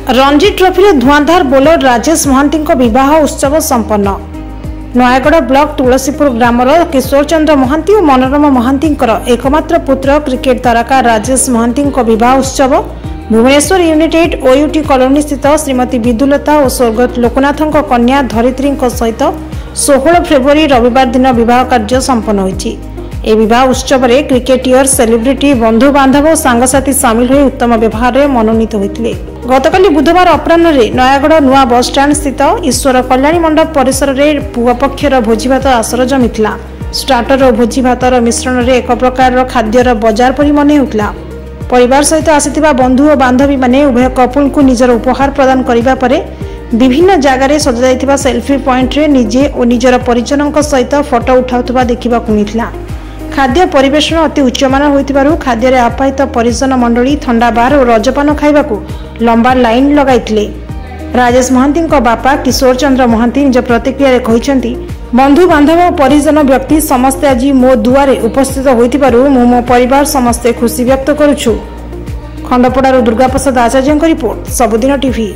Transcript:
Ranji trophy धुआंधार bowler Rajesh Mahanti विवाह उत्सव संपन्न। नयागढ़ ब्लॉक तुलसीपुर ग्रामर किशोर चंद्र महांती और मनोरमा महांती एकमात्र पुत्र क्रिकेट तारका राजेश महांती विवाह उत्सव भुवनेश्वर यूनिटेड ओयूटी कॉलोनी स्थित श्रीमती विदुलता और स्वर्गत लोकनाथ कन्या धरित्री सहित 16 फेब्रुआरी रविवार दिन विवाह कार्य संपन्न होइछि। ए विवाह उत्सव में क्रिकेटियर सेलिब्रिटी बंधु बांधव और सांगसाथी सामिल हो उत्तम व्यवहार में मनोनीत होते। गतकाली बुधवार अपराह्न नयागढ़ नुआ बस स्टाण्ड स्थित ईश्वर कल्याणी मंडप परिसर में पुआ पक्षर भोजीभात आसर जमीला। स्टार्टर और भोजीभातर मिश्रण में एक प्रकार खाद्यर बजार परि मन होता। परिवार सहित आसिथिबा बंधु और बांधवी माने उभय कपुल को निजर उपहार प्रदान करिबा परे विभिन्न जगार सजाइथिबा सेल्फी पॉइंट रे निजे और निजर परिजनों सहित फोटो उठाउथबा देखिबा मिलिला। खाद्य परिवेशन अति उच्चमान होइतिबारु खाद्य रे आपाहित परिजन मंडली ठंडा बार और रजपान खाइबाकू लंबा लाइन लगाइथिले। राजेश महांती बापा किशोर चंद्र महांती निज प्रतिक्रिया रे कहिसेंती, बंधु बांधव और परिजन व्यक्ति समस्ते आज मो दुआरे उपस्थित होइतिबारु मो परिवार समस्ते खुशी व्यक्त करूछु। खंडपड़ारू दुर्गा प्रसाद आचार्य रिपोर्ट, सबुदिन टीवी।